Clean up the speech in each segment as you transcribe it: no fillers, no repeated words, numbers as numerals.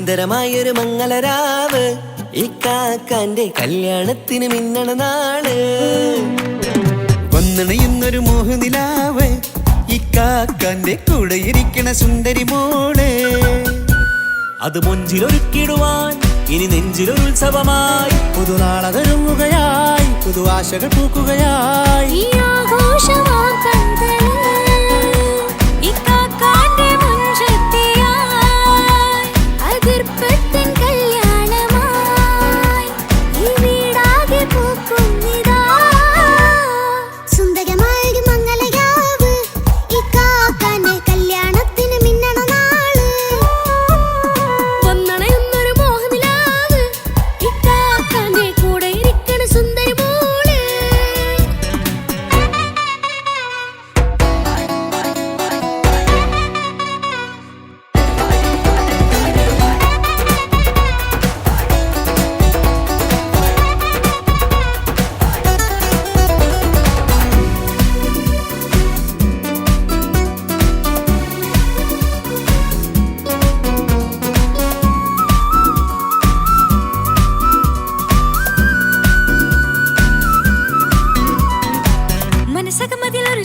സുന്ദരമായൊരു മംഗളരാവ് ഇക്കാക്കാന്റെ കല്യാണത്തിന് മിന്നണ നാള്. വന്നണയുന്നൊരു മോഹനിലാവ് ഇക്കാക്കാന്റെ കൂടെ ഇരിക്കണ സുന്ദരി മോള്. അത് മൊഞ്ചിലൊരുക്കിടുവാൻ ഇനി നെഞ്ചിലൊരു ഉത്സവമായി പുതുനാളതൊരുങ്ങുകയായി പുതുവാശകൾ പൂക്കുകയായി.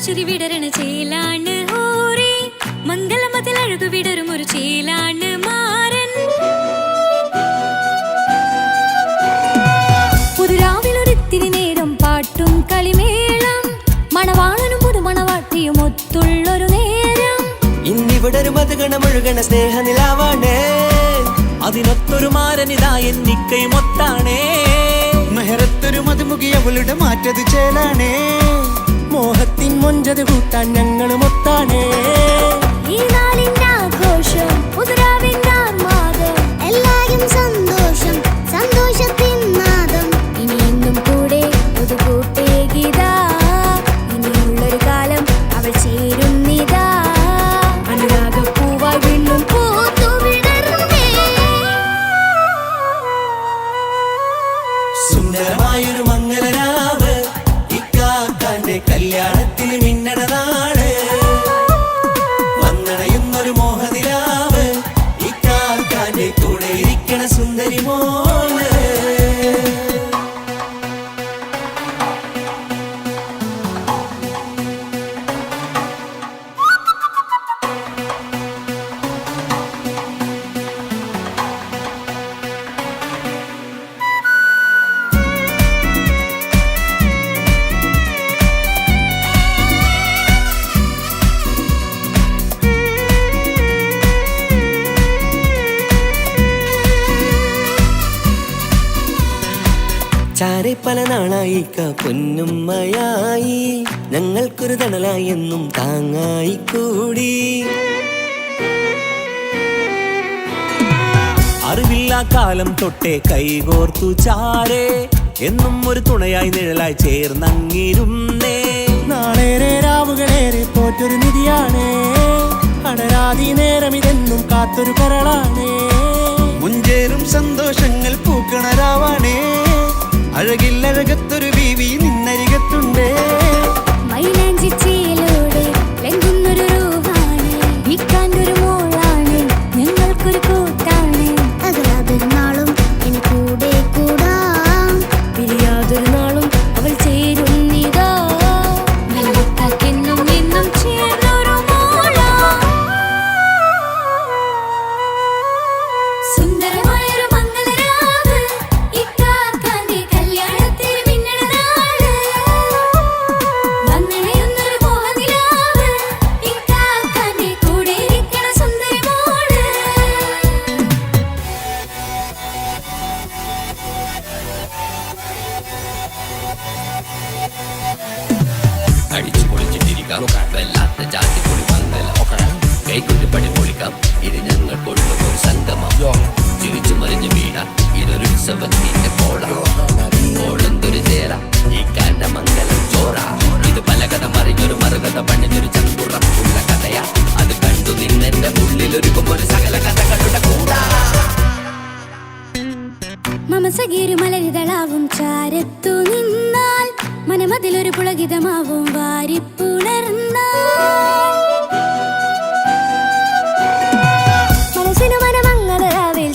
ചിരി വിടരണ ചേലാണ് ഹോറി മംഗളമതിൽ അഴകു വിടരും ഒരു ചേലാണ് മാരൻ. പുതുരാവിലൊരിത്തിരി നേരം പാട്ടും കളിമേളം മണവാളനും പുതുമണവാട്ടിയും ഒത്തുള്ളൊരു നേരം. ഇന്നിവിടെ ഒരു മധുഗണമൊഴുകണ സ്നേഹനിലാവാണേ അതിനൊത്തൊരു മാരനിതാ എന്നിക്കയും ഒത്താണേ. മെഹറത്തൊരു മധുമുഖി അവളുടെ മാറ്റത് ചേലാണേ മോഹത്തിൻ മൊഞ്ചത് കൂട്ടാൻ ഞങ്ങളും ഒത്താണേ. ഈ നാളിന്റെ ആഘോഷം പുതുരാവിന്റെ ആർമാദം എല്ലാരും സന്തോഷം സന്തോഷത്തിൻ നാദം. ഇനി എന്നും കൂടെ പുതുകൂട്ടേ ഗീതാ ഇനിയുള്ളൊരു കാലം അവൾ ചേരുന്നിതാ അനുരാഗപ്പൂവായി വീണ്ടും പൂത്തു വിടർന്നേ. സുന്ദരമായൊരു മംഗളരാവ് ഇക്കാക്കാന്റെ കല്യാണത്തിന് മിന്നണ നാള്. വന്നണയുന്നൊരു മോഹനിലാവ് ഇക്കാക്കാന്റെ കൂടെ ഇരിക്കണ സുന്ദരി മോള്. ചാരെ പല നാളായി പൊന്നുമ്മയായി ഞങ്ങൾക്കൊരു തണലായി എന്നും താങ്ങായി കൂടി. അറിവില്ലാ കാലം തൊട്ടേ കൈകോർത്തു ചാരെ എന്നും ഒരു തുണയായി നിഴലായി ചേർന്നങ്ങിരുന്നേ. നാളേറെ രാവുകളേറെ പോറ്റൊരു നിധിയാണേ അടരാതി നേരം ഇതെന്നും കാത്തൊരു കരളാണേ. മുഞ്ചേറും സന്തോഷങ്ങൾ പൂക്കണരാവാണേ അഴകില്ലഴകത്തൊരു ബീവി നിന്നരികത്തുണ്ടേ. മൈലാഞ്ചിച്ചേലോടെ ലംഘുന്നൊരു രൂപാണ് വിക്കാനൊരു മോളാണ് ഞങ്ങൾക്കൊരു കൂട്ടാണ്. അകലാതൊരു നാളും ഇനി കൂടെ കൂടാം പിരിയാതൊരു നാളും അവൾ ചേരുന്നിതാ നൽകാക്കെന്നും എന്നും ചേർന്നൊരു മോള. സുന്ദരമായൊരു മംഗളരാവ് ഇക്കാക്കാന്റെ കല്യാണത്തിന് മിന്നണ നാള്. വന്നണയുന്നൊരു മോഹനിലാവ് ഇക്കാക്കാന്റെ കൂടെ ഇരിക്കണ സുന്ദരി മോള്. അടിച്ചു പൊളിച്ചിട്ടിരിക്കാം വല്ലാത്ത ജാതി പൊളി മംഗലം കൈകൊട്ടി പണി പൊളിക്കാം ഇത് ഞങ്ങൾ കൊള്ളും ഒരു സംഗമം. ചിരിച്ചു മറിഞ്ഞു വീണ ഇതൊരു ഉത്സവത്തിന്റെ കോളന്തൊരു ചേര ഈ കാന്റെ മംഗലം ചോറ. ഇത് പലകഥ മറിഞ്ഞൊരു മറുകഥ പണിഞ്ഞൊരു ചങ്കുറപ്പുള്ള കഥയാ അത് കണ്ടു നിന്നെന്റെ ഉള്ളിലൊരുക്കും ഒരു സകല കഥകളുടെ കൂടാ. മമസഗീരു മലരിതളാവും ചാരത്തു നിന്നാൽ മനമതിലൊരു പുളകിതമാവും വാരിപ്പുണർന്നാൽ. മനസ്സിനു മനമംഗളരാവിൽ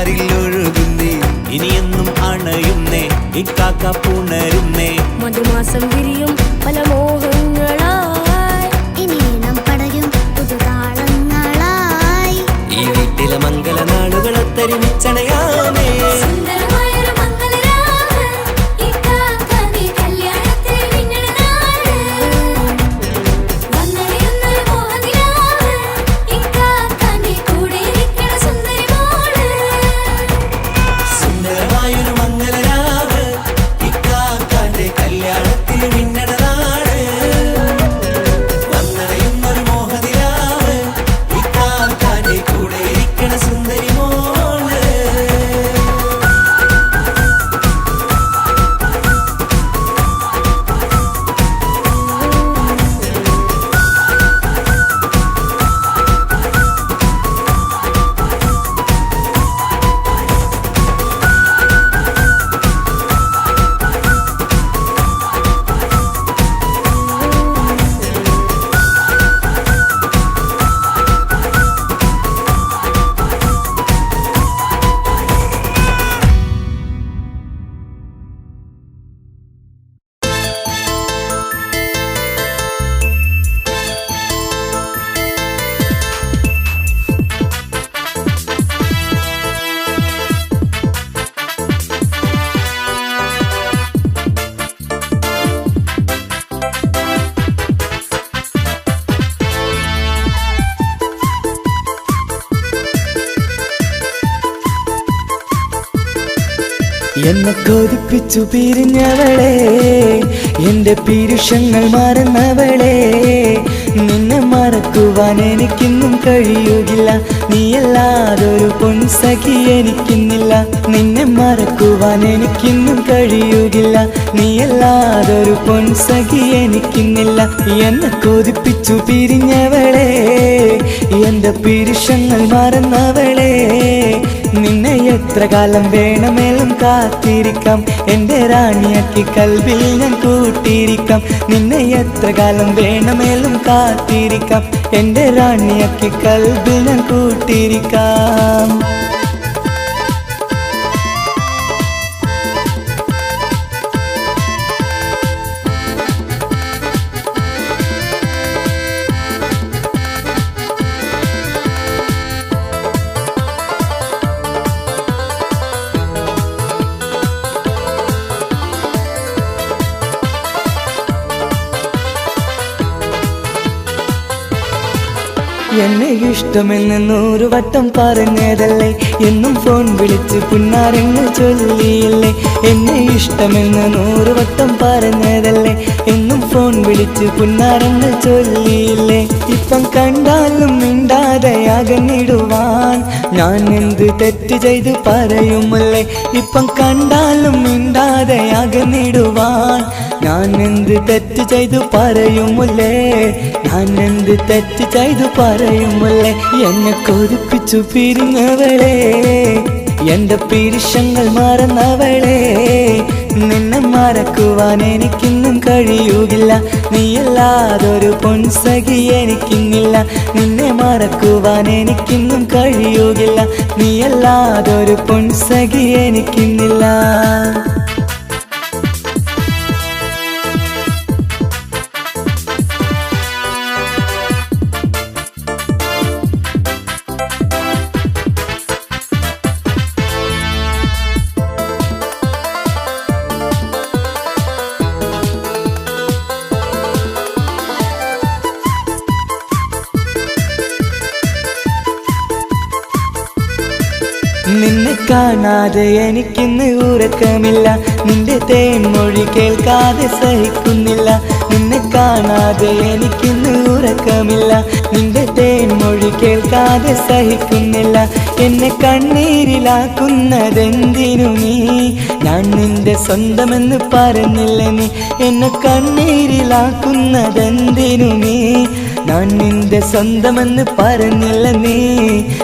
മലർച്ചാരിൽ ഒഴുകുന്നേ ഇനിയെന്നും അണയുന്നേ ഇക്കാക്ക പുണരുന്നേ മധുമാസം വിരിയും പല മോഹങ്ങളായി ഇനി നാം പടരും പുതുതാളങ്ങളായി ഈ വീട്ടിലെ മംഗളനാളുകളൊത്തരിമിച്ചണയാമേ സുന്ദരമായൊരു മംഗളരാവ് ഇക്കാക്ക നീ കല്യാണത്തിൽ മിന്നണ നാള് വന്നടിയുന്നൊരു മോഹനിലാവ് ഇക്കാക്ക നീ കൂടെ ഇരിക്കണ സുന്ദരി മോള് സുന്ദരമായൊരു മംഗളരാവ് ഇക്കാക്കാന്റെ കല്യാണത്തിൽ മിന്നണ നാട് വന്നടയുന്നൊരു മോഹനിലാവ് ഇക്കാക്കാന്റെ കൂടെ ഇരിക്കണ സുന്ദരി മോള് എന്നെ കൊതിപ്പിച്ചു പിരിഞ്ഞവളെ എന്റെ പീരുഷങ്ങൾ മറന്നവളെ നിന്നെ മറക്കുവാൻ എനിക്കിന്നും കഴിയുകില്ല നീയല്ലാതൊരു പൊൻസഖി എനിക്കിന്നില്ല നിന്നെ മറക്കുവാൻ എനിക്കിന്നും കഴിയുകില്ല നീയല്ലാതൊരു പൊൻസഖി എനിക്കിന്നില്ല എന്നെ കൊതിപ്പിച്ചു പിരിഞ്ഞവളെ എന്റെ പീരുഷങ്ങൾ മറന്നവളെ നിന്നെ എത്ര കാലം വേണമെങ്കിലും കാത്തിരിക്കാം എന്റെ റാണിയാക്കി കൽവിൽ ഞാൻ കൂട്ടിയിരിക്കാം നിന്നെ എത്ര കാലം വേണമെങ്കിലും കാത്തിരിക്കാം എന്റെ റാണിയാക്കി കൽവിൽ ഞാൻ കൂട്ടിയിരിക്കാം എന്നെ ഇഷ്ടമെന്ന് 100 വട്ടം പറഞ്ഞതല്ലേ എന്നും ഫോൺ വിളിച്ച് പുന്നാരെന്ന് ചൊല്ലിയില്ലേ എന്നെ ഇഷ്ടമെന്ന് 100 വട്ടം പറഞ്ഞതല്ലേ എന്നും ഫോൺ വിളിച്ച് പുന്നാരെന്ന് ചൊല്ലിയില്ലേ ഇപ്പം കണ്ടാലും മിണ്ടാതെ അകന്നിടുവാൻ ഞാൻ എന്ത് തെറ്റ് ചെയ്ത് പറയുമല്ലേ ഇപ്പം കണ്ടാലും മിണ്ടാതെ അകന്നിടുവാൻ ഞാൻ എന്ത് തെറ്റ് ചെയ്തു പറയുമല്ലേ ഞാൻ എന്ത് തെറ്റ് ചെയ്തു പറയുമല്ലേ എന്നെ കൊതിപ്പിച്ചു പിരിഞ്ഞവളെ എന്റെ പീരുഷങ്ങൾ മറന്നവളെ നിന്നെ മറക്കുവാൻ എനിക്കിന്നും കഴിയുകില്ല നീയല്ലാതൊരു പൊൻസഖി എനിക്കിന്നില്ല നിന്നെ മറക്കുവാൻ എനിക്കിന്നും കഴിയുകില്ല നീയല്ലാതൊരു പൊൻസഖി എനിക്കിന്നില്ല നിന്നെ കാണാതെ എനിക്കിന്ന് ഉറക്കമില്ല നിന്റെ തേൻമൊഴി കേൾക്കാതെ സഹിക്കുന്നില്ല നിന്നെ കാണാതെ എനിക്കിന്ന് ഉറക്കമില്ല നിന്റെ തേൻമൊഴി കേൾക്കാതെ സഹിക്കുന്നില്ല എന്നെ കണ്ണീരിലാക്കുന്നതെന്തിനു നീ ഞാൻ നിന്റെ സ്വന്തമെന്ന് പറഞ്ഞില്ല നീ എന്നെ കണ്ണീരിലാക്കുന്നതെന്തിനു നീ ഞാൻ നിന്റെ സ്വന്തമെന്ന് പറഞ്ഞില്ല നീ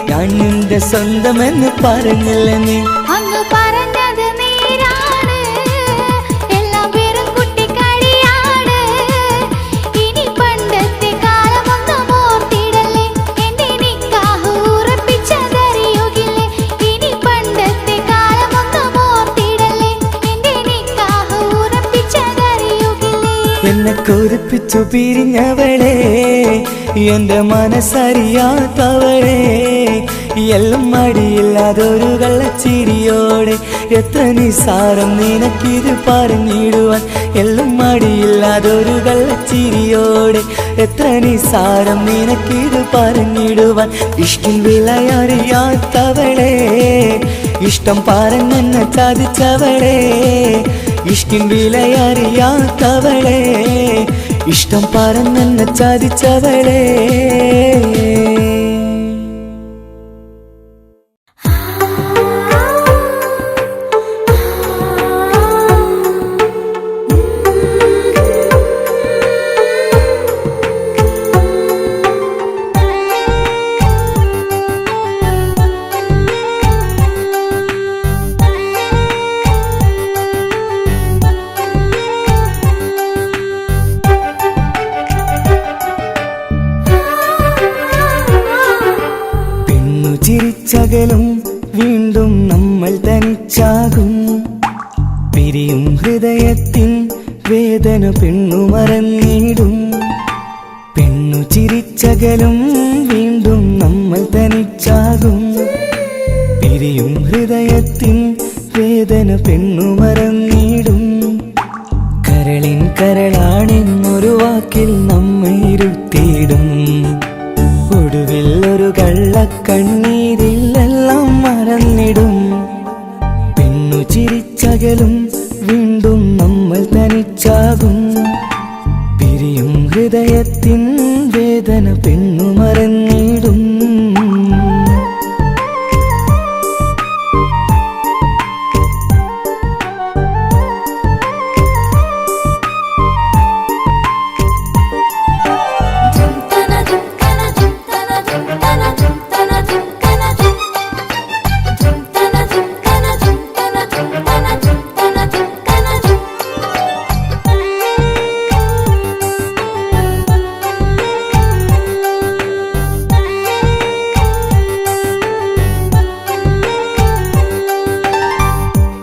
ഞാൻ നിന്റെ സ്വന്തമെന്ന് പറഞ്ഞില്ല നീ അങ്ങ് പറഞ്ഞത് നേരാണ് എല്ലാം വെറും കുട്ടിക്കളിയാണ് ഇനി പണ്ടത്തെ കാലമൊന്നും ഓർത്തിടല്ലേ എന്റെ നിക്കാഹ് ഉറപ്പിച്ചതറിയുകില്ലേ ഇനി പണ്ടത്തെ ദുഃഖിച്ചു പിരിഞ്ഞവളെ എന്റെ മനസ്സറിയാത്തവളെ എല്ലാം മടിയില്ലാതൊരു കള്ളച്ചിരിയോടെ എത്ര നിസാരം നിനക്കിത് പറഞ്ഞിടുവാൻ എല്ലാം മടിയില്ലാതൊരു കള്ളച്ചിരിയോടെ എത്ര നിസാരം നിനക്കിത് പറഞ്ഞിടുവാൻ ഇഷ്ടിൻ വിലയറിയാത്തവളെ ഇഷ്ടം പറഞ്ഞെന്നെ ചതിച്ചവളെ ഇഷ്ടിൻ വിലയറിയാത്തവളെ ഇഷ്ടം പറഞ്ഞെന്നെ ചതിച്ചവളെ ചിരിച്ചകലും വീണ്ടും നമ്മൾ തനിച്ചാകും പിരിയും ഹൃദയത്തിൻ വേദന പെണ്ണു മറന്നിടും പെണ്ണു ചിരിച്ചകലും വീണ്ടും നമ്മൾ തനിച്ചാകും പിരിയും ഹൃദയത്തിൻ വേദന പെണ്ണു മറന്നിടും കരളിൻ കരളാണെന്നൊരു വാക്കിൽ നമ്മെ ഇരുത്തിയിടും ഒടുവിൽ ഒരു കള്ളക്കണ്ണീരിലെല്ലാം മറന്നിടും പെണ്ണു ചിരിച്ചകലും വീണ്ടും നമ്മൾ തനിച്ചാകും പിരിയും ഹൃദയത്തിൻ വേദന പെണ്ണു മറന്നിടും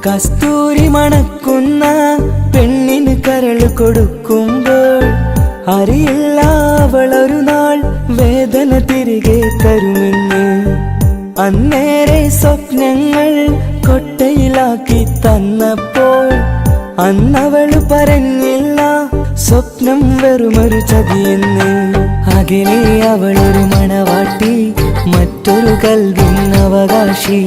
കസ്തൂരി മണക്കുന്ന പെണ്ണിന് കരള് കൊടുക്കുമ്പോൾ അറിയില്ല അവളൊരു നാൾ വേദന തിരികെ തരുമെന്ന് അന്നേരെ സ്വപ്നങ്ങൾ കൊട്ടയിലാക്കി തന്നപ്പോൾ അന്നവള് പറഞ്ഞില്ല സ്വപ്നം വെറുമൊരു ചതിയെന്ന് അകലെ അവളൊരു മണവാട്ടി മറ്റൊരു കൽവിൻ അവകാശി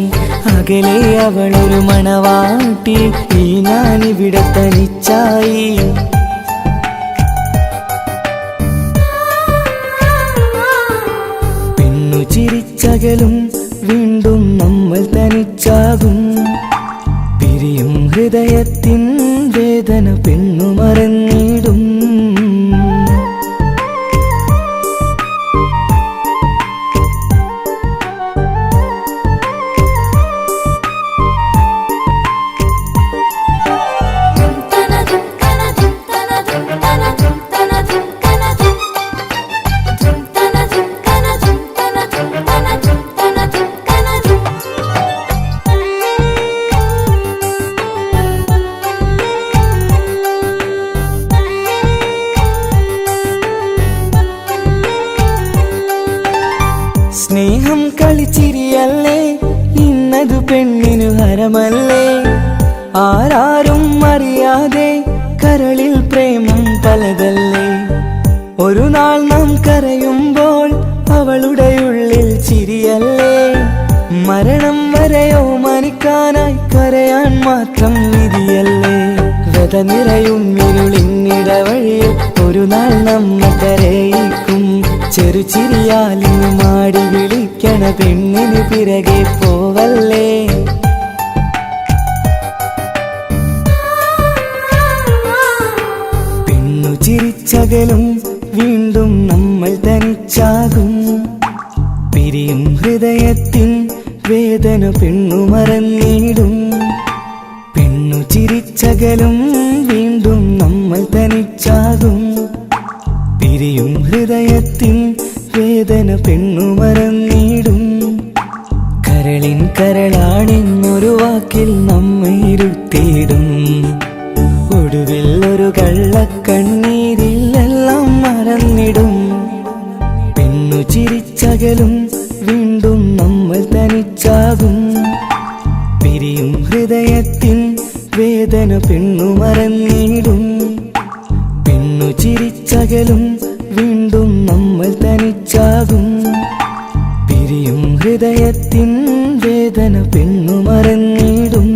അകലെ അവളൊരു മണവാട്ടി ഈ ഞാനിവിടെ തനിച്ചായി പെണ്ണു ചിരിച്ചകലും വീണ്ടും നമ്മൾ തനിച്ചാകും പിരിയും ഹൃദയത്തിൻ വേദന പെണ്ണു മറന്നിടും സ്നേഹം കളിച്ചിരിയല്ലേ ഇന്നതു പെണ്ണിനു ഹരമല്ലേ ആരാരും അറിയാതെ കരളിൽ പ്രേമം പലതല്ലേ ഒരു നാൾ നാം കരയുമ്പോൾ അവളുടെ ഉള്ളിൽ ചിരിയല്ലേ മരണം വരെയോ മരിക്കാനായി കരയാൻ മാത്രം വിധിയല്ലേ വ്യത നിറയും ഇരുളിന്നിടവഴിയിൽ ഒരു നാൾ നമ്മ കരയിക്കും ചെറുചിരിയാലിന് മാടി വിളിക്കണ പെണ്ണിന് പിറകെ പോവല്ലേ പെണ്ണു ചിരിച്ചകലും വീണ്ടും നമ്മൾ തനിച്ചാകും പിരിയും ഹൃദയത്തിൻ വേദന പെണ്ണു മറന്നിടും പെണ്ണു ചിരിച്ചകലും വീണ്ടും നമ്മൾ തനിച്ചാകും പിരിയും ഹൃദയത്തിൻ വേദന പെണ്ണു മറന്നിടും കരളിൻ കരളാണെന്നൊരു വാക്കിൽ നമ്മെ ഇരുത്തിയിടും ഒടുവിൽ ഒരു കള്ളക്കണ്ണീരിലെല്ലാം ചിരിച്ചകലും വീണ്ടും നമ്മൾ തനിച്ചാകും. പിരിയും ഹൃദയത്തിൻ വേദന പെണ്ണു മറന്നിടും. പെണ്ണു ചിരിച്ചകലും വീണ്ടും നമ്മൾ തനിച്ചാകും. പിരിയും ഹൃദയത്തിൻ വേദന പെണ്ണു മറന്നിടും.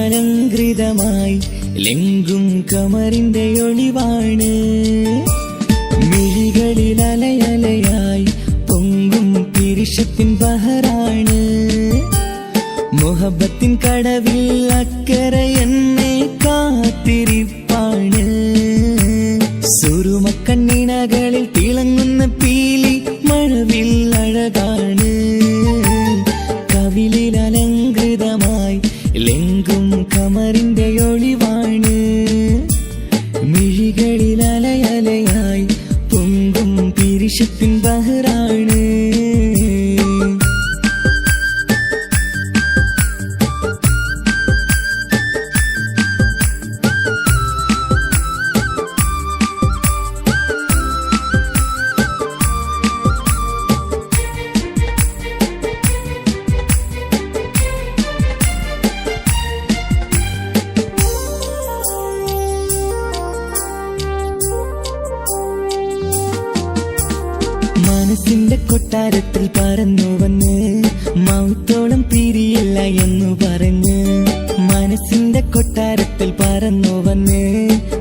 കവിളിലലങ്കൃതമായി ലെങ്കും കമറിന്റെ ഒളിവാണ്. മിഴികളിൽ അലയലയായി പൊങ്കും പിരിശത്തിൻ ബഹറാണ്. മുഹബത്തിൻ കടവിൽ അക്കരെ എന്നെ കാത്തിരിപ്പാണ്. സുറുമക്കണ്ണിണകളിൽ തിളങ്ങുന്ന പീലി മഴവിൽ അഴകാണ്. കവിളിൽ അലങ്കൃതമായി ലെങ്കും കമറിന്റെ ഒളിവാണ്. മിഴികളിൽ അലയലയായി പൊങ്കും പിരിശത്തിൻ ബഹറാണ്. മനസ്സിന്റെ കൊട്ടാരത്തിൽ പറന്നു വന്ന് മൗത്തോളം പിരിയില്ല എന്നു പറഞ്ഞ്. മനസ്സിന്റെ കൊട്ടാരത്തിൽ പറന്നു വന്ന്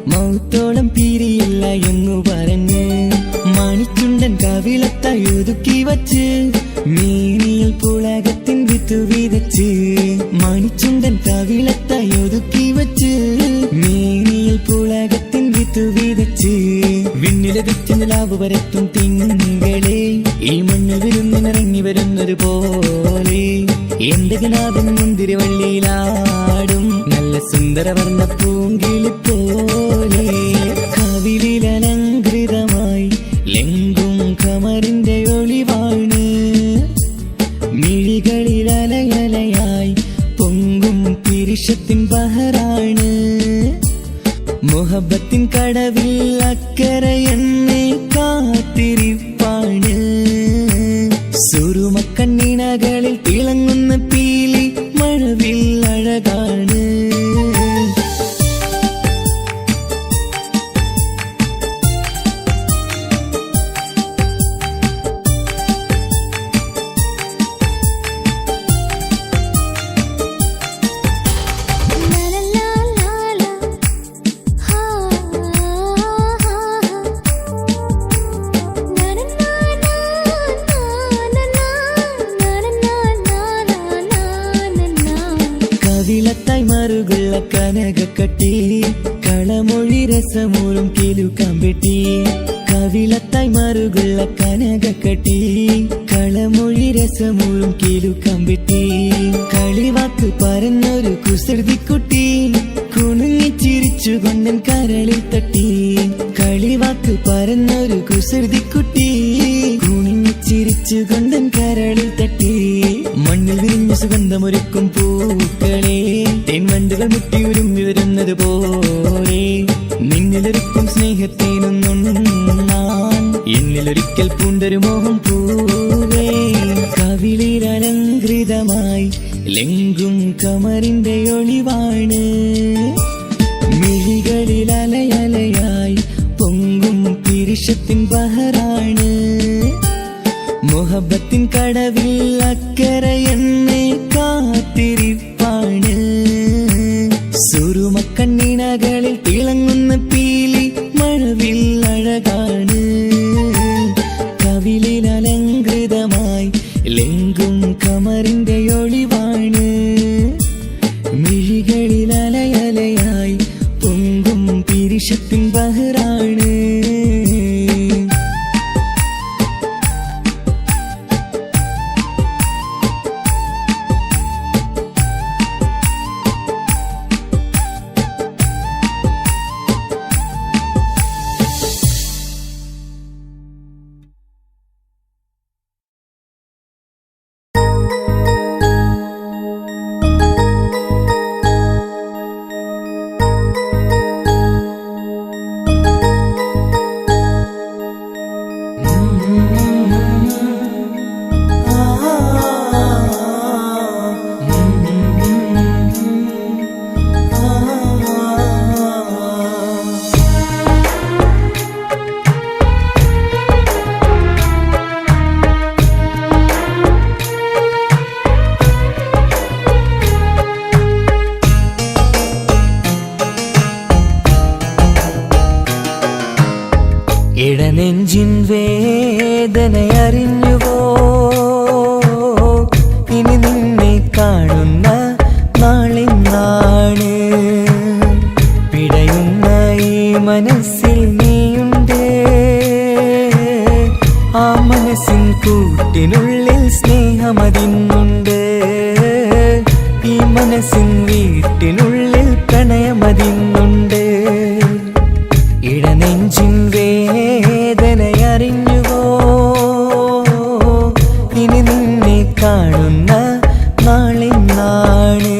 മൗത്തോളം പിരിയില്ല എന്നു പറഞ്ഞ്. മണിച്ചുണ്ടൻ കവിളത്തായി ഒതുക്കി വച്ച് മേനിയിൽ പുളകത്തിൻ വിത്തു വിതച്ച്. മണിച്ചുണ്ടൻ കവിളത്തായി ഒതുക്കി വച്ച് മേനിയിൽ പുളകത്തിൻ വിത്തു വിതച്ച്. വിണ്ണിലതിച്ച് നിലാവ് വരത്തും തിങ്കളെ ഈ മണ്ണിൽ വിരുന്നിനിറങ്ങി വരുന്നത് പോലെ. എന്റെ കിനാവിൻ മുന്തിരിവള്ളിയിലാടും നല്ല സുന്ദരവർണ്ണ പൂങ്കിളി പോലെ. കവിളിലലങ്കൃതമായി ലെങ്കും കമറിന്റെ ഒളിവാണ്. മിഴികളിൽ അലയലയായി പൊങ്കും പിരിശത്തിൻ ബഹറാണ്. മുഹബത്തിൻ കടവിൽ അക്കരെ എന്നെ കാത്തിരിപ്പാണ്. സുറുമക്കണ്ണിണകളിൽ തിളങ്ങുന്ന പീലി മഴവിൽ അഴകാണ്. കവിളത്തായി മറുകുള്ള കനകക്കട്ടി കളമൊഴി രസമൂറും കിലുക്കാമ്പെട്ടി. കവിളത്തായി മറുകുള്ള കനകക്കട്ടി കളമൊഴി രസമൂറും കിലുക്കാമ്പെട്ടി. കളിവാക്ക് പറഞ്ഞൊരു കുസൃതിക്കുട്ടി കുണുങ്ങിച്ചിരിച്ചു കൊണ്ടൻ കരളിൽ തട്ടി. കളിവാക്ക് പറഞ്ഞൊരു കുസൃതിക്കുട്ടി കുണുങ്ങിച്ചിരിച്ചു കൊണ്ടൻ കരളിൽ തട്ടി. മണ്ണിൽ വിരിഞ്ഞ സുഗന്ധമൊരുക്കും പൂക്കളെ തേൻവണ്ടുകൾ മുട്ടിയുരുമ്പി വരുന്നത് പോലെ. നിന്നിലൊരുക്കും സ്നേഹത്തേനൊന്നുണ്ണാൻ എന്നിലൊരിക്കൽ പൂണ്ടൊരു മോഹം പൂവേ. കവിളിലലങ്കൃതമായി ലെങ്കും കമറിന്റെ ഒളിവാണ്. മിഴികളിൽ അലയലയായി പൊങ്കും പിരിശത്തിൻ ബഹറാണ്. മുഹബത്തിൻ കടവിൽ അക്കരെ എന്നെ കാത്തിരിപ്പാണ്. സുറുമക്കണ്ണിണകളിൽ തിളങ്ങുന്ന പീലി മഴവിൽ അഴകാണ്. കവിളിലലങ്കൃതമായി ലെങ്കും കമറിന്റെ ഇടനെഞ്ചിൻ വേദനയറിഞ്ഞുവോ ഇനി നിന്നെ കാണുന്ന നാളിന്നാണ് പിടയുന്ന ഈ മനസ്സിൽ നീയുണ്ട് ആ മനസ്സിൻ കൂട്ടിനുള്ളിൽ സ്നേഹമതിന്നുണ്ട് ഈ മനസ്സിൻ വീട്ടിനുള്ളിൽ പ്രണയമതിന്നുണ്ട് ഇടനെഞ്ചിൻ വേദനയറിഞ്ഞുവോ ഇനി നിന്നെ കാണുന്ന നാളിന്നാണ്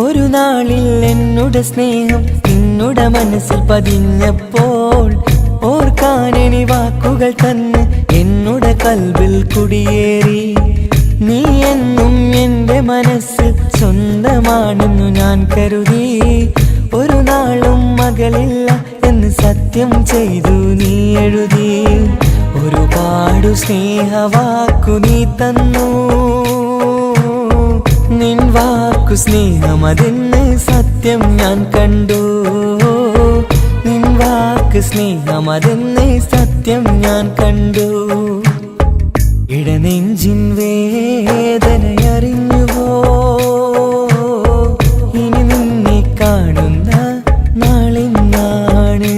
ഒരു നാളിൽ എന്നുടെ സ്നേഹം നിന്നുടെ മനസ്സിൽ പതിഞ്ഞപ്പോൾ ഓർക്കാനെനി വാക്കുകൾ തന്നെ എന്നുടെ കൽബിൽ കുടിയേറി നീ എന്നും എൻ്റെ മനസ്സിൽ സ്വന്തമാണെന്നു ഞാൻ കരുതി ഒരു നാളും മകളില്ല എന്ന് സത്യം ചെയ്തു നീ എഴുതി ഒരുപാടു സ്നേഹവാക്കു നീ തന്നു നിൻ വാക്കു സ്നേഹമതെന്ന് സത്യം ഞാൻ കണ്ടു നിൻ വാക്ക് സ്നേഹമതെന്ന് സത്യം ഞാൻ കണ്ടു ഇടനെഞ്ചിൻ വേദനയറിഞ്ഞുവോ ഇനി നിന്നെ കാണുന്ന നാളിന്നാണ്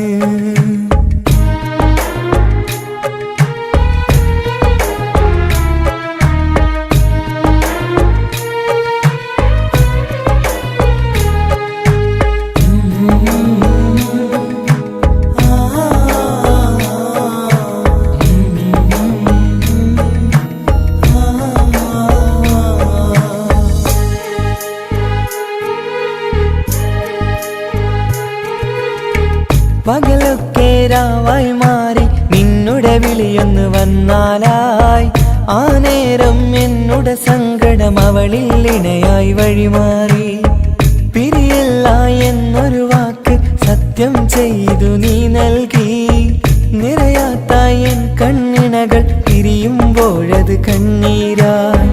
പകലൊക്കെ രാവായി മാറി നിന്നുടെ വിളിയൊന്ന് വന്നാലായി ആ നേരം എന്നുടെ സങ്കടം അവളിൽ ഇണയായി വഴിമാറി പിരിയില്ല എന്നൊരു വാക്ക് സത്യം ചെയ്തു നീ നൽകി നിറയാത്ത എൻ കണ്ണിണകൾ പിരിയുമ്പോഴത് കണ്ണീരായി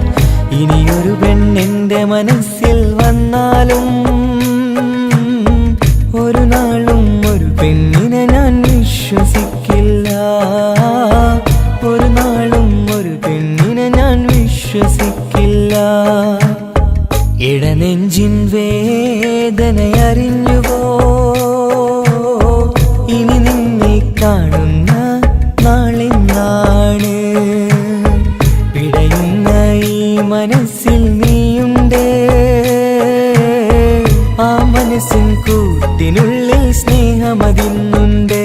ഇനിയൊരു പെണ്ണെന്റെ മനസ്സിൽ വന്നാലും ഒരു നാളും ഒരു പെണ്ണിനെ ഞാൻ വിശ്വസിക്കില്ല ഒരു നാളും ഒരു പെണ്ണിനെ ഞാൻ വിശ്വസിക്കില്ല ഇടനെഞ്ചിൻ വേദനയറിഞ്ഞുവോ ഇനി നിന്നെ കാണുന്ന നാളിന്നാണ് പിടയുന്ന ഈ മനസ്സിൽ നീയുണ്ട് ആ മനസ്സിൻ കൂട്ടിനുള്ളിൽ സ്നേഹമതിന്നുണ്ട്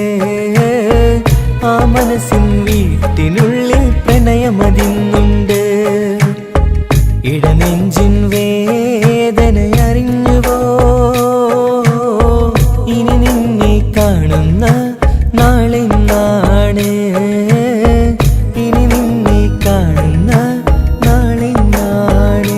ആ മനസ്സിൻ വീട്ടിനുള്ളിൽ പ്രണയമതിന്നുണ്ട് ഇടനെഞ്ചിൻ വേദനയറിഞ്ഞുവോ ഇനി നിന്നെ കാണുന്ന നാളിന്നാണ് ഇനി നിന്നെ കാണുന്ന നാളിന്നാണ്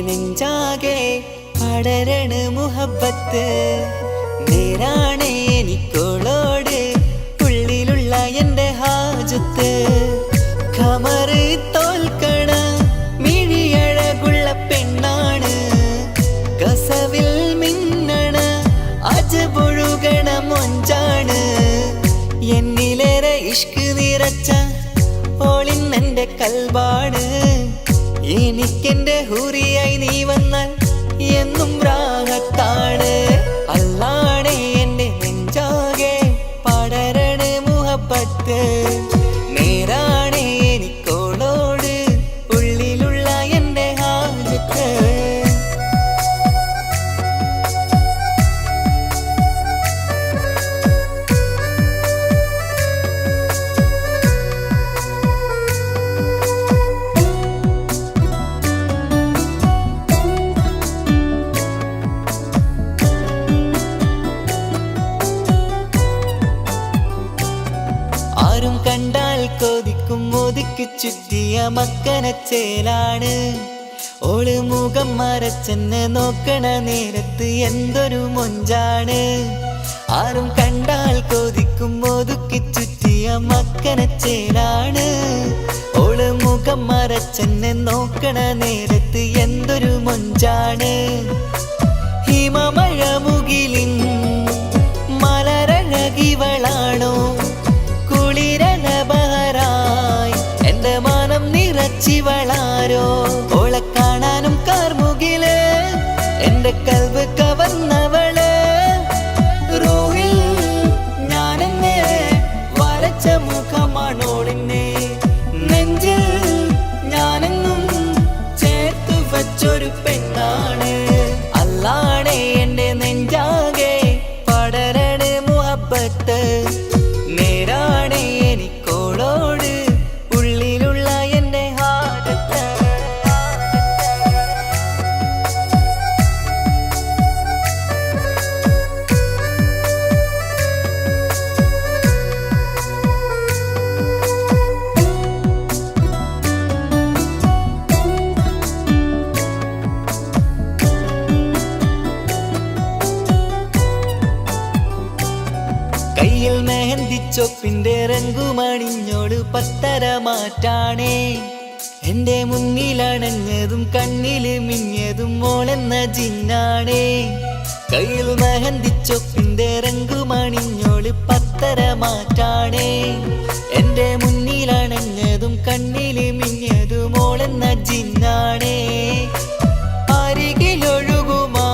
നെഞ്ചാകെ പടരണ മുഹബത്ത് നേരാണ് എനിക്കോളോട് ഉള്ളിലുള്ള എൻ്റെ ഹാജത്ത് ഖമറ് തോൽക്കണ മിഴിയഴകുള്ള പെണ്ണാണ് കസവിൽ മിന്ന നിറച്ച ഓളിന്നെന്റെ കൽബാണ്. എനിക്കെന്റെ ഹൂറിയായി നീ വന്നാൽ എന്നും രാഗത്താണ്. അല്ലാണേ എന്റെ നെഞ്ചാകെ പടരണ മുഹബത്ത്. നേരാണേ എനിക്കോളോട് ഉള്ളിലുള്ള എന്റെ ഹാജത്ത്. ആരും കണ്ടാൽ കൊതിക്കും ഒതുക്കി ചുറ്റിയ മക്കനച്ചേലാണ്. ഓള് മുഖം മറച്ചെന്നെ നോക്കണ നേരത്ത് എന്തൊരു മൊഞ്ചാണ്. ആരും കണ്ടാൽ കൊതിക്കും ഒതുക്കി ചുറ്റിയ മക്കനച്ചേലാണ്. ഓള് മുഖം മറച്ചെന്നെ നോക്കണ നേരത്ത് എന്തൊരു മൊഞ്ചാണ്. ഹിമമഴ മുകിലിൻ മലരഴകിവളാണോ കുളിരലബഹരായി എന്റെ മാനം നിറച്ചിവളാരോ. ഓളെ കാണാനും കാർമുകില് എന്റെ കൽവ് കവർന്നവള്. റൂഹിൽ ഞാനെന്നെ വരച്ച മുഖമാണോളിന്നെ. നെഞ്ചിൽ ഞാനെന്നും ചേർത്തു വച്ചൊരു പെണ്ണാണ്. അല്ലാണേ എന്റെ നെഞ്ചാകെ പടരണ മുഹബത്ത്. നേരാണേ എനിക്കോളോട് ഉള്ളിലുള്ള എന്റെ ഹാജത്ത്. കയ്യിൽ മെഹന്തിച്ചൊപ്പിന്റെ രംഗുമണിഞ്ഞോട് പത്തര മാറ്റാണേ. എന്റെ മുന്നിലണഞ്ഞതും കണ്ണില് മിഞ്ഞതും മോളെന്ന ജിന്നാണേ. കയ്യിൽ മെഹന്തിച്ചൊപ്പിന്റെ രംഗുമണിഞ്ഞോട് പത്തര മാറ്റാണേ. എന്റെ മുന്നിലണഞ്ഞതും കണ്ണില് മിഞ്ഞതും മോളെന്ന ജിന്നാണേ. അരികിലൊഴുകുമാ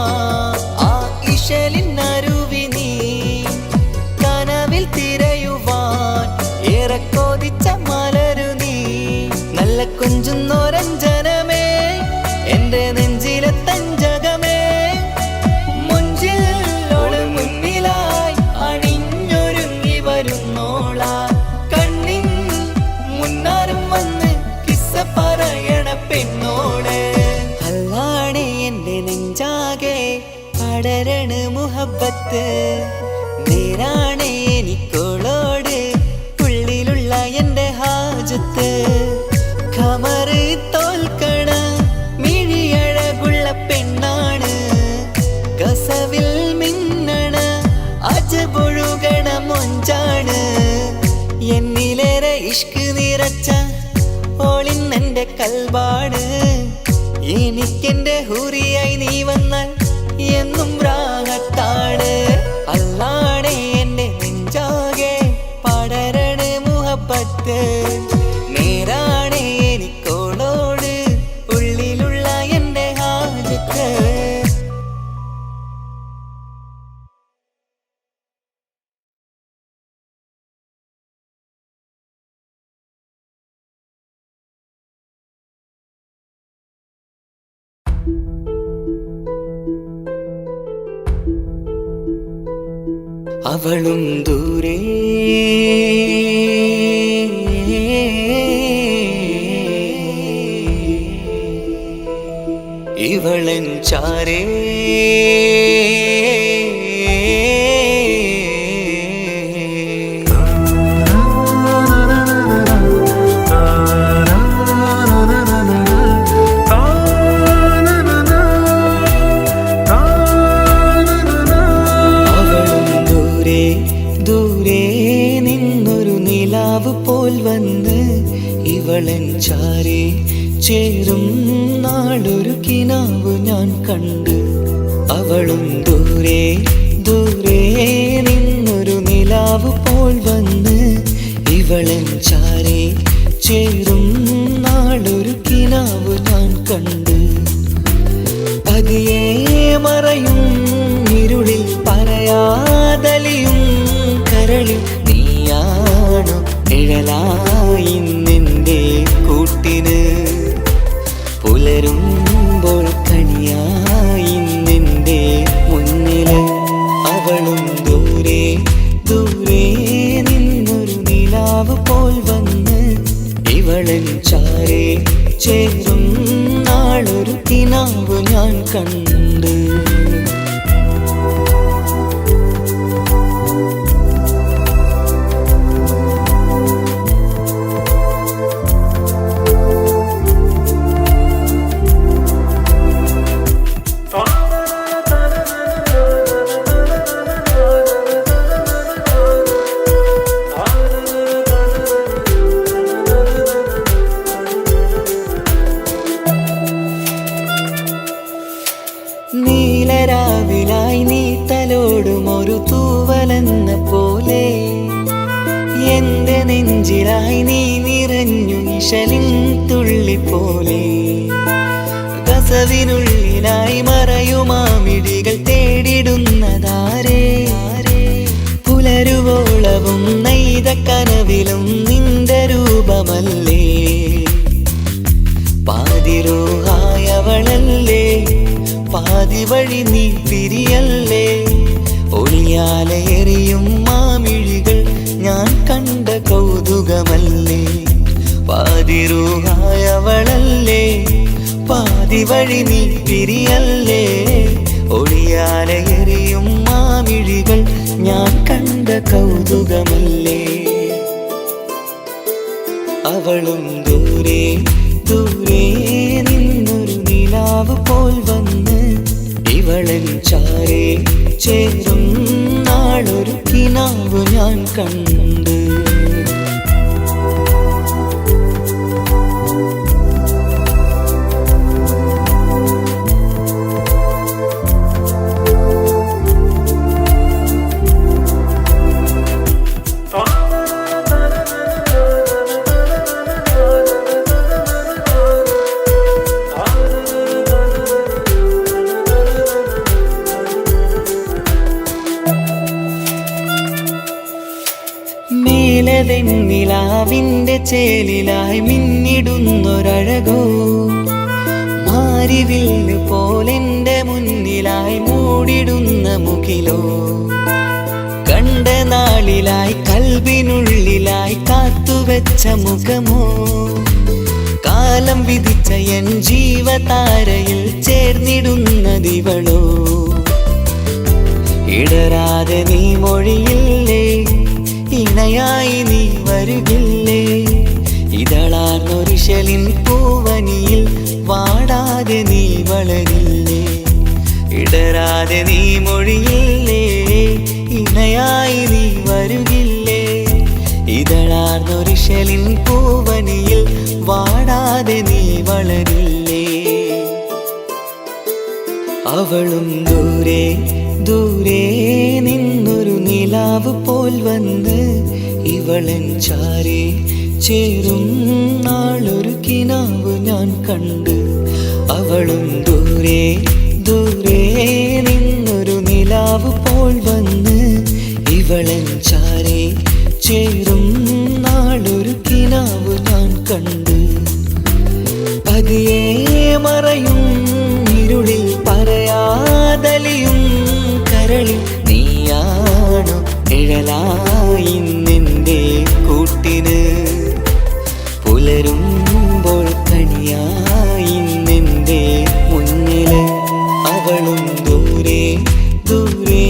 ആ ഇശലിനരുവി നീ കനവിൽ തിരയുവാൻ ഏറെ കൊതിച്ച മലരു നീ. നല്ല കുഞ്ചുന്നോരഞ്ജനമേ എന്റെ നെഞ്ചിലെ തഞ്ചകമേ. മുഞ്ചിൽ ഓള് മുന്നിലായി അണിഞ്ഞൊരുങ്ങി വരുന്നോള. കണ്ണിൻ മുന്നാരും വന്ന് കിസ്സ പറയണ പെണ്ണോട്. അല്ലാണേ എന്റെ നെഞ്ചാകെ പടരണ മുഹബത്ത്. നേരാണേ എനിക്കോളോട് ഉള്ളിലുള്ള എന്റെ ഹാജത്ത്. ഖമറ് തോൽക്കണ മിഴിയഴകുള്ള പെണ്ണാണ്. കസവിൽ മിന്നണ അജബൊഴുകണ മൊഞ്ചാണ്. എന്നിലേറെ ഇഷ്ക് നിറച്ച ഓളിന്നെന്റെ കൽബാണ്. എനിക്കെന്റെ ഹൂറിയായി നീ വന്നാൽ എന്നും രാഗത്താണ്. അല്ലാണേ എന്റെ നെഞ്ചാകെ പടരണ മുഹബത്ത്. നേരാണേ എനിക്കോളോട് ഉള്ളിലുള്ള എന്റെ ഹാജത്ത്. അവളും ദൂരെ ഇവളൻ ചാരേ. ദൂരെ നിന്നൊരു നിലാവ് പോൽ വന്ന് ഇവളൻ ചാരേ ചേരും നാളൊരു കിനാവ് ഞാൻ കണ്ട്. അവളും ദൂരെ ദൂരെ നിന്നൊരു നിലാവ് പോൽ വന്ന് ഇവളൻ ചാരേ ചേരും നാളൊരു കിനാവ് ഞാൻ കണ്ട് പതിയെ മറയും ഇരുളിൽ പറയാതലിയും കരളിൽ നീയാണോ നിഴലായി നിന്റെ കൂട്ടിന് പുലരുമ്പോൾ കണിയായി നിന്റെ മുന്നില് അവളും ദൂരെ ദൂരെ നിന്നൊരു നിലാവ് പോൽ വന്ന് ഇവളൻ ചാരേ ചേരും നാളൊരു കിനാവ് ഞാൻ കണ്ട് നീലരാവിലായി നീ തലോടും ഒരു തൂവലെന്ന പോലെ എന്റെ നെഞ്ചിലായി നീ നിറഞ്ഞു ഇശലിൻ തുള്ളി പോലെ കസവിനുള്ളിലായി മറയുമാമിടികൾ തേടിടുന്നതാരേ പുലരുവോളവും നെയ്ത കനവിലും നിന്റെ രൂപമല്ലേ പാതിരോഹായവളല്ലേ പാതി വഴി നീ പിരിയല്ലേ ഒളിയാലെറിയും മാമിഴികൾ ഞാൻ കണ്ട കൗതുകമല്ലേ പാതിരൂഹായവളല്ലേ പാതി വഴി നീ പിരിയല്ലേ ഒളിയാലെറിയും മാമിഴികൾ ഞാൻ കണ്ട കൗതുകമല്ലേ അവളും ദൂരെ ദൂരെ നിന്നൊരു നിലാവ് പോൽ വന്ന് ഇവളൻ ചാരേ ചേരും നാളൊരു കിനാവ് ഞാൻ കണ്ട് നിലാവിന്റെ ചേലിലായി മിന്നിടുന്നൊരഴകോ മാരിവില്ല് പോലെന്റെ മുന്നിലായി മൂടിടുന്ന മുകിലോ കണ്ട നാളിലായി കൽബിനുള്ളിലായി കാത്തുവെച്ച മുഖമോ കാലം വിധിച്ച എൻ ജീവതാരയിൽ ചേർന്നിടുന്നതിവളോ ഇടരാതെ നീ മൊഴിയില്ലേ ഇണയായി നീ വരുകില്ലേ ഇതളാർന്നൊരിശലിൻ പൂവനിയിൽ വാടാതെ നീ വളരില്ലേ ഇടരാതെ നീ മൊഴിയില്ലേ ഇണയായി നീ വരുകില്ലേ ഇതളാർന്നൊരിശലിൻ പൂവനിയിൽ വാടാതെ നീ വളരില്ലേ അവളും ദൂരെ ദൂരെ നിന്നൊരു നിലാവ് പോൽ വന്ന് ഇവളൻ ചാരേ ചേരും നാളൊരു കിനാവ് ഞാൻ കണ്ട് അവളും ദൂരെ ദൂരെ നിന്നൊരു നിലാവ് പോൽ വന്ന് ഇവളൻ ചാരേ ചേരും നാളൊരു കിനാവ് ഞാൻ കണ്ട് പതിയെ മറയും ഇരുളിൽ പറയാതലിയും കരളിൽ നീയാണോ നിഴലായി നിന്റെ കൂട്ടിന് പുലരുമ്പോൾ കണിയായി നിന്റെ മുന്നില് അവളും ദൂരെ ദൂരെ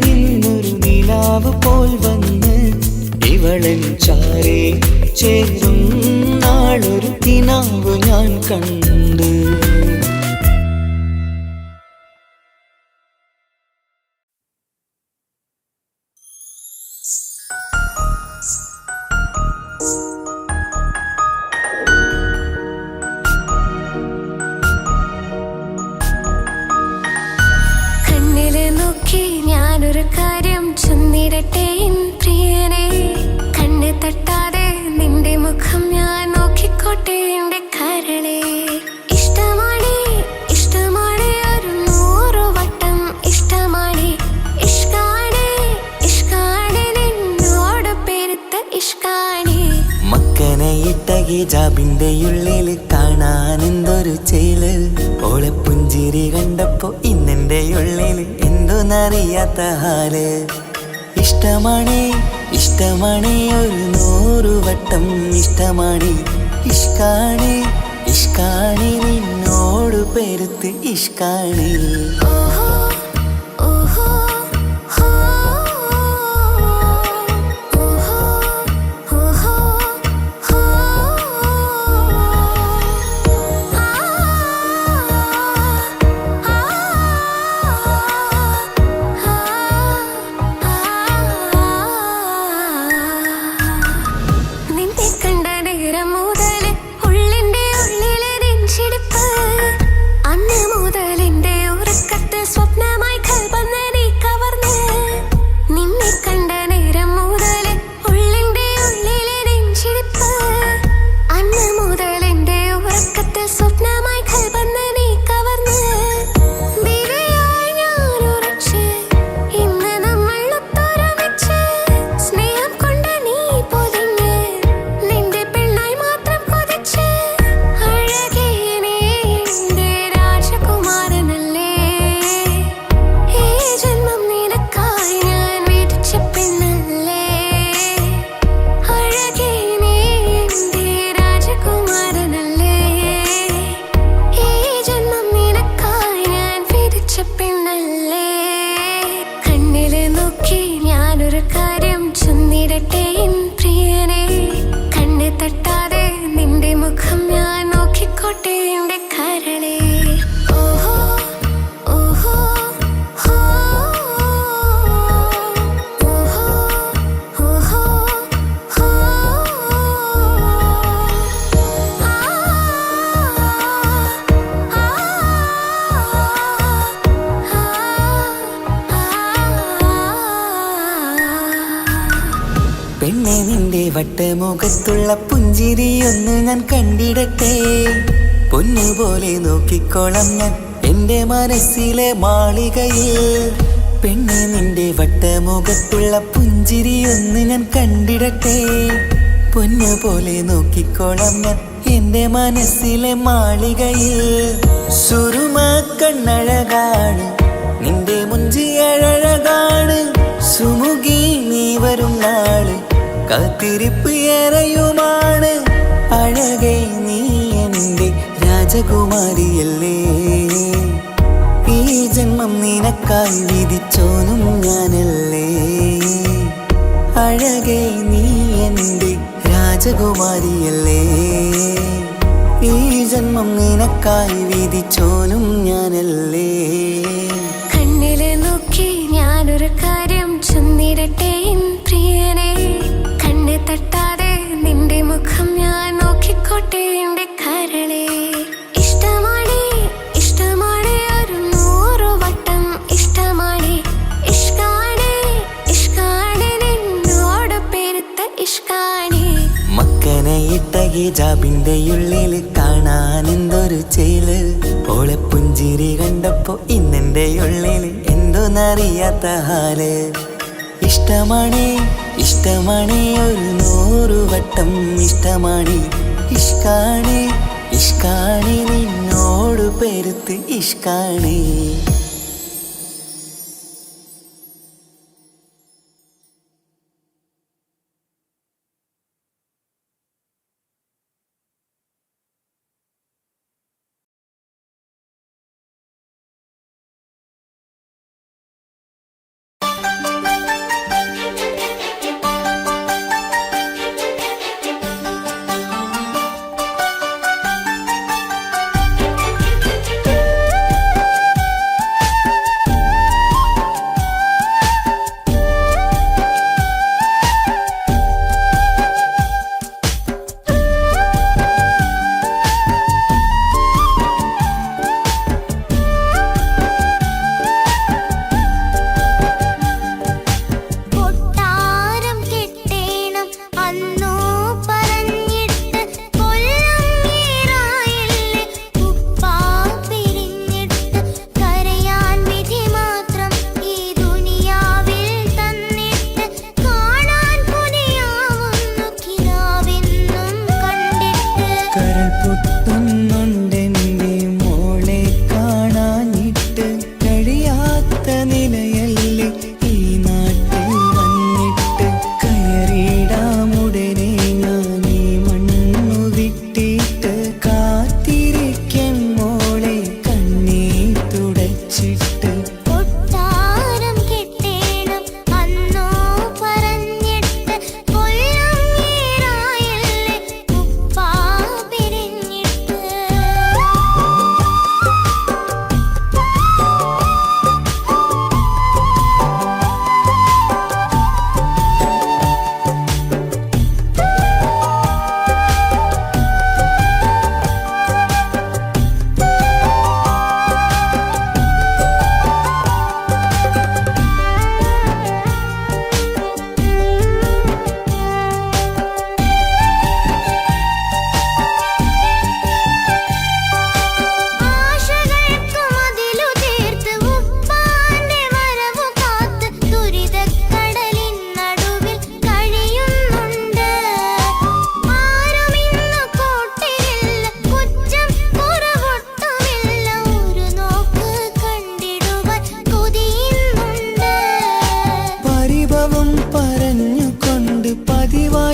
നിന്നൊരു നിലാവ് പോൽ വന്ന് ഇവളൻ ചാരേ ചേരും നാളൊരു കിനാവ് ഞാൻ കണ്ട് ഞാനൊരു കാര്യം ചൊന്നിടട്ടെ പ്രിയനെ കണ്ണ് തട്ടാതെ മുഖം ഞാൻ നോക്കിക്കോട്ടെ എന്റെ കരളെ. ഇഷ്ടമാണ് ഇഷ്ടമാണ് ഒരു 100 വട്ടം ഇഷ്ടമാണ്. ഇഷ്കാണ് ഇഷ്കാണ് നിന്നോട് പെരുത്ത ഇഷ്കാണ്. മക്കനെ ഇട്ട ഹിജാബിന്റെ ഉള്ളിൽ കാണാൻ എന്തൊരു ചേല്. ഓളെ പുഞ്ചിരി കണ്ടപ്പോ ഇന്നെന്റെ ഉള്ളിൽ എന്തോന്നറിയാത്ത ഹാല്. ഇഷ്ടമാണ് ഇഷ്ടമാണ് ഒരു 100 വട്ടം ഇഷ്ടമാണ്. ഇഷ്കാണ് ഇഷ്കാണ് നിന്നോട് പെരുത്ത് ഇഷ്കാണ്. ഓഹോ ഓഹോ ഹോ ഓഹോ ഓഹോ ഹോ നിന്നെ കണ്ട നേരം മുതൽ ഉള്ളിന്റെ ഉള്ളിലെ നെഞ്ചിടിപ്പ്. അന്ന് മുതൽ എന്റെ ഉറക്കത്തിൽ സ്വപ്നമായി കൽപ്പന നീ കവർന്ന്. നിന്നെ കണ്ട നേരം മുതൽ ഉള്ളിന്റെ ഉള്ളിലെ നെഞ്ചിടിപ്പ്. അന്ന് മുതൽ എന്റെ ഉറക്കത്തിൽ സ്വപ്നമായി കൽപ്പന നീ കവർന്ന്. ദിവ്യയായി ഞാൻ ഉറച്ച് ഇന്ന് നമ്മൾ ഒത്തൊരുമിച്ച്. സ്നേഹം കൊണ്ട് നീ പൊതിഞ്ഞ് നിന്റെ പെണ്ണായി മാത്രം കൊതിച്ച്. അഴകേ നീ എന്റെ രാജകുമാരനല്ലേ. ഈ ജന്മം നിനക്കായി ഞാൻ വിധിച്ച പെണ്ണല്ലേ. അഴകേ നീ എന്റെ രാജകുമാരനല്ലേ. ഈ ജന്മം നിനക്കായി ഞാൻ വിധിച്ച പെണ്ണല്ലേ. കണ്ണില് നോക്കി ഞാനൊരു കാര്യം ചൊന്നിടട്ടെ എൻ പ്രിയനെ. കണ്ണ് തട്ടാതെ നിന്റെ മുഖം ഞാൻ നോക്കിക്കോട്ടെ എന്റെ കരളെ. ഓഹോ ഓഹോ ഹോ ഓഹോ ഓഹോ ഹോ പെണ്ണെ നിന്റെ വട്ടമുഖത്തുള്ള പുഞ്ചിരി ഒന്ന് ഞാൻ കണ്ടിടട്ടെ. പൊന്നുപോലെ നോക്കിക്കോളാം ഞാൻ എന്റെ മനസ്സിലെ മാളികയിൽ. പെണ്ണെ നിന്റെ വട്ടമുഖത്തുള്ള പുഞ്ചിരി ഒന്ന് ഞാൻ കണ്ടിടട്ടെ. പൊന്നുപോലെ നോക്കിക്കോളാം ഞാൻ എന്റെ മനസ്സിലെ മാളികയിൽ. സുറുമ കണ്ണഴകാണ് നിന്റെ മുഞ്ചി അഴകാണ്. സുമുഖി നീ വരും നാള് കാത്തിരിപ്പ് ഏറെയുമാണ്. അഴകേ നീ എന്റെ രാജകുമാരിയല്ലേ. ഈ ജന്മം നിനക്കായി വിധിച്ചോനും ഞാനല്ലേ. അഴകേ നീ എന്റെ രാജകുമാരിയല്ലേ. ഈ ജന്മം നിനക്കായി വിധിച്ചോനും ഞാനല്ലേ. കണ്ണില് നോക്കി ഞാനൊരു കാര്യം ചൊന്നിടട്ടെ എൻ പ്രിയനെ. കണ്ണ് തട്ടാതെ നിന്റെ മുഖം ഞാൻ നോക്കിക്കോട്ടെ എന്റെ കരളെ. ഇഷ്ടമാണ് ഇഷ്ടമാണ് ഒരു 100 വട്ടം ഇഷ്ടമാണ്. ഇഷ്കാണ് ഇഷ്കാണ് നിന്നോട് പെരുത്ത ഇഷ്കാണ്. മക്കനെ ഇട്ട ഹിജാബിന്റെ ഉള്ളിൽ കാണാൻ എന്തൊരു ചേല്. ഓളെ പുഞ്ചിരി കണ്ടപ്പോ ഇന്നെന്റെ ഉള്ളിൽ എന്തോന്നറിയാത്ത ഹാല്. ഇഷ്ടമാണ് ഇഷ്ടമാണ് ഒരു 100 വട്ടം ഇഷ്ടമാണ്. ഇഷ്കാണ് ഇഷ്കാണ് നിന്നോട് പെരുത്ത് ഇഷ്കാണ്.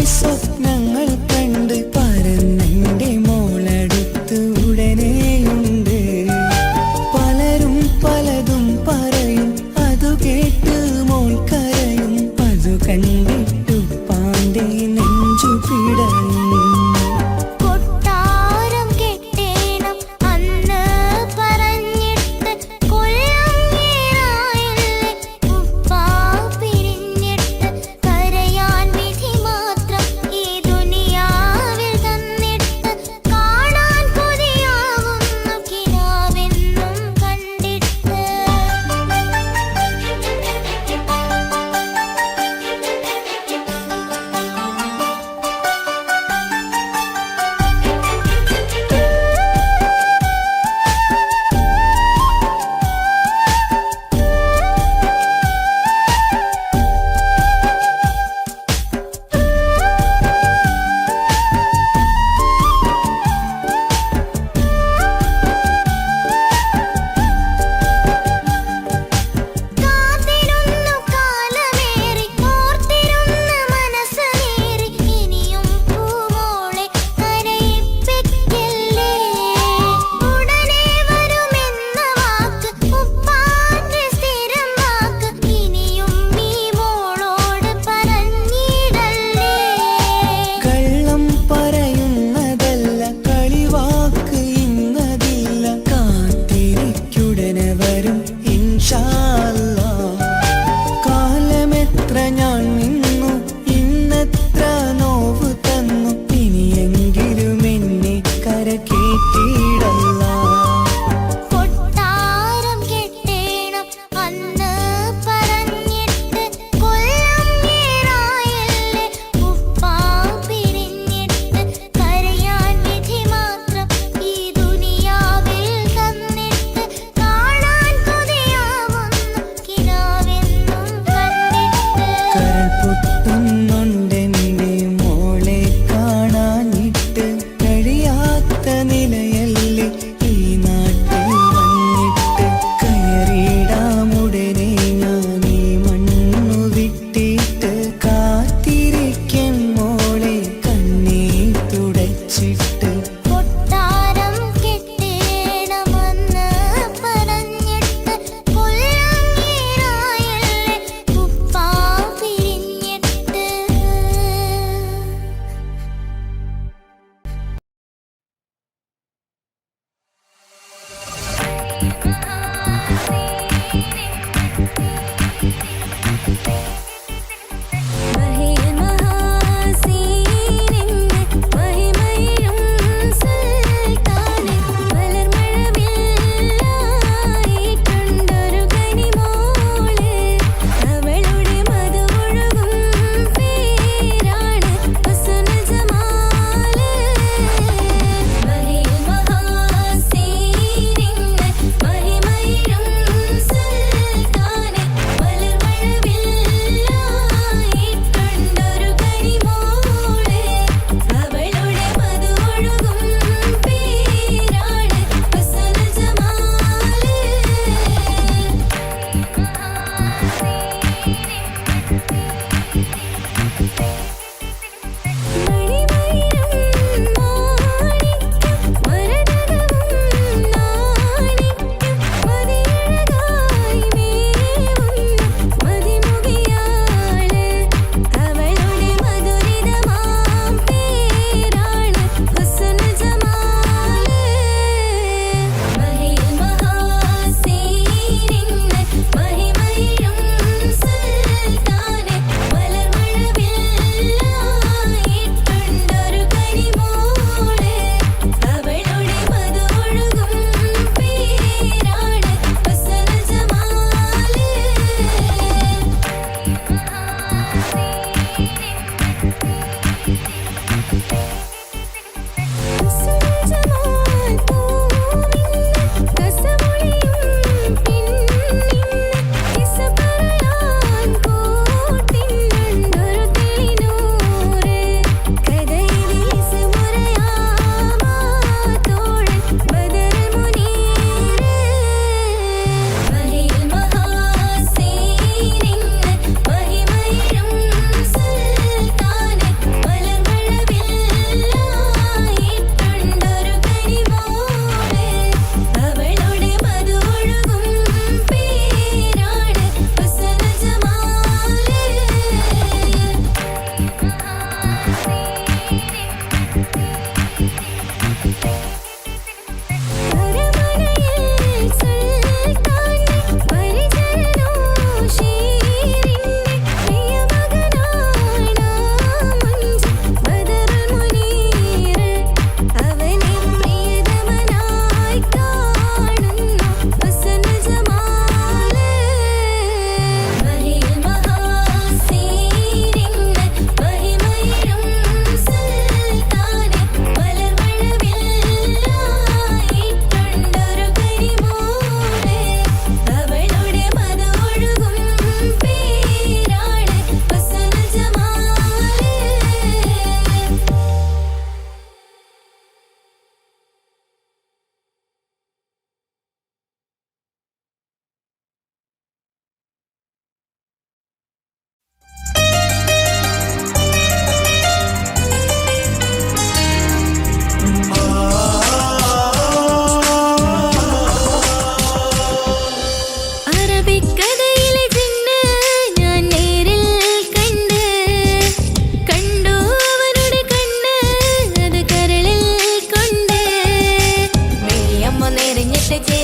ആദ്യമായി സ്വപ്നങ്ങൾ കണ്ട് പറന്നെന്റെ മോളടുത്ത് ഉടനെയുണ്ട്. പലരും പലതും പറയും, അതു കേട്ട് മോൾ കരയും. അതു കണ്ടിട്ടു പാണ്ഡെ നെഞ്ചു പിടയും.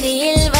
പുലരിയിൽ